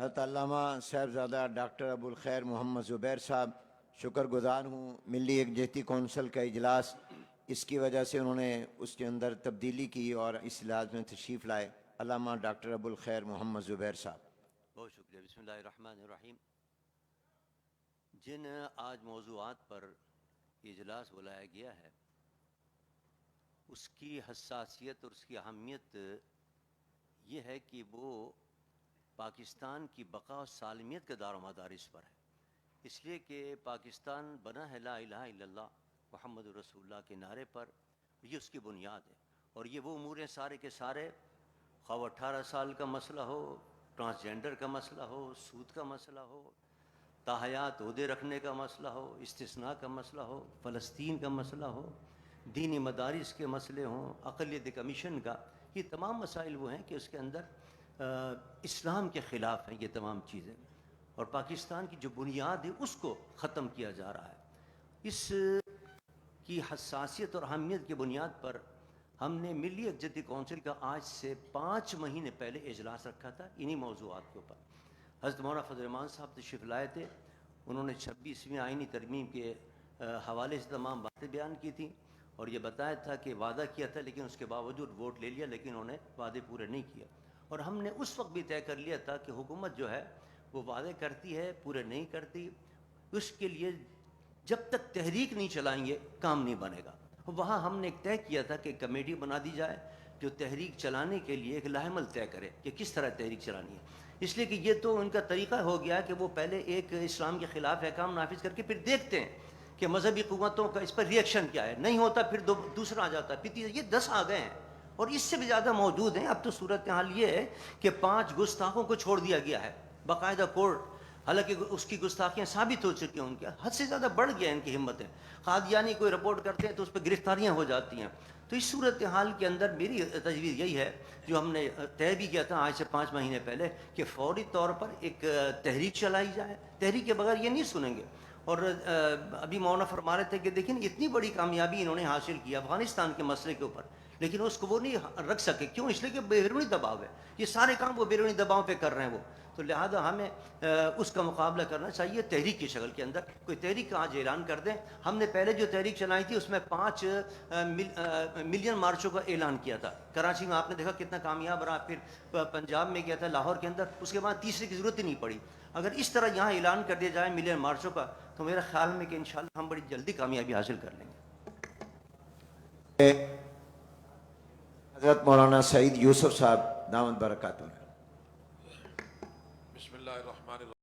حضرت علامہ صاحبزادہ ڈاکٹر ابوالخیر محمد زبیر صاحب، شکر گزار ہوں ملی یکجہتی کونسل کا اجلاس اس کی وجہ سے انہوں نے اس کے اندر تبدیلی کی اور اس اجلاس میں تشریف لائے۔ علامہ ڈاکٹر ابوالخیر محمد زبیر صاحب۔ بہت شکریہ۔ بسم اللہ الرحمن الرحیم۔ جن آج موضوعات پر اجلاس بلایا گیا ہے اس کی حساسیت اور اس کی اہمیت یہ ہے کہ وہ پاکستان کی بقا و سالمیت کے دار و مدار اس پر ہے، اس لیے کہ پاکستان بنا ہے لا الہ الا اللہ محمد رسول اللہ کے نعرے پر، یہ اس کی بنیاد ہے۔ اور یہ وہ امور ہیں سارے کے سارے، خواہ 18 سال کا مسئلہ ہو، ٹرانسجینڈر کا مسئلہ ہو، سود کا مسئلہ ہو، تاحیات عہدے رکھنے کا مسئلہ ہو، استثناء کا مسئلہ ہو، فلسطین کا مسئلہ ہو، دینی مدارس کے مسئلے ہوں، اقلیت کمیشن کا، یہ تمام مسائل وہ ہیں کہ اس کے اندر اسلام کے خلاف ہیں یہ تمام چیزیں، اور پاکستان کی جو بنیاد ہے اس کو ختم کیا جا رہا ہے۔ اس کی حساسیت اور اہمیت کی بنیاد پر ہم نے ملی یکجہتی کونسل کا آج سے 5 مہینے پہلے اجلاس رکھا تھا انہی موضوعات کے اوپر۔ حضرت مولانا فضل الرحمان صاحب تشریف لائے تھے، انہوں نے 26ویں آئینی ترمیم کے حوالے سے تمام باتیں بیان کی تھیں اور یہ بتایا تھا کہ وعدہ کیا تھا لیکن اس کے باوجود ووٹ لے لیا، لیکن انہوں نے وعدے پورے نہیں کیا۔ اور ہم نے اس وقت بھی طے کر لیا تھا کہ حکومت جو ہے وہ وعدے کرتی ہے پورے نہیں کرتی، اس کے لیے جب تک تحریک نہیں چلائیں گے کام نہیں بنے گا۔ وہاں ہم نے ایک طے کیا تھا کہ کمیٹی بنا دی جائے جو تحریک چلانے کے لیے ایک لاہ عمل طے کرے کہ کس طرح تحریک چلانی ہے، اس لیے کہ یہ تو ان کا طریقہ ہو گیا کہ وہ پہلے ایک اسلام کے خلاف احکام نافذ کر کے پھر دیکھتے ہیں کہ مذہبی قوتوں کا اس پر ریئیکشن کیا ہے، نہیں ہوتا پھر دوسرا آ جاتا ہے، پھر یہ 10 آ گئے ہیں اور اس سے بھی زیادہ موجود ہیں۔ اب تو صورتحال یہ ہے کہ 5 گستاخوں کو چھوڑ دیا گیا ہے باقاعدہ کورٹ، حالانکہ اس کی گستاخیاں ثابت ہو چکی ہیں، ان کی حد سے زیادہ بڑھ گیا ان کی ہمتیں، قادیانی کوئی رپورٹ کرتے ہیں تو اس پہ گرفتاریاں ہو جاتی ہیں۔ تو اس صورتحال کے اندر میری تجویز یہی ہے جو ہم نے طے بھی کیا تھا آج سے 5 مہینے پہلے کہ فوری طور پر ایک تحریک چلائی جائے، تحریک کے بغیر یہ نہیں سنیں گے۔ اور ابھی مولانا فرما رہے تھے کہ دیکھیں اتنی بڑی کامیابی انہوں نے حاصل کی افغانستان کے مسئلے کے اوپر، لیکن اس کو وہ نہیں رکھ سکے، کیوں؟ اس لیے کہ بیرونی دباؤ ہے، یہ سارے کام وہ بیرونی دباؤ پہ کر رہے ہیں وہ، تو لہذا ہمیں اس کا مقابلہ کرنا چاہیے تحریک کی شکل کے اندر۔ کوئی تحریک کا آج اعلان کر دیں، ہم نے پہلے جو تحریک چلائی تھی اس میں 5 ملین مارچوں کا اعلان کیا تھا، کراچی میں آپ نے دیکھا کتنا کامیاب رہا، پھر پنجاب میں کیا تھا، لاہور کے اندر، اس کے بعد تیسرے کی ضرورت ہی نہیں پڑی۔ اگر اس طرح یہاں اعلان کر دیا جائے ملین مارچوں کا تو میرا خیال میں کہ انشاءاللہ ہم بڑی جلدی کامیابی حاصل کر لیں گے۔ حضرت مولانا سعید یوسف صاحب دامت برکاتہ۔ بسم اللہ الرحمن الرحیم۔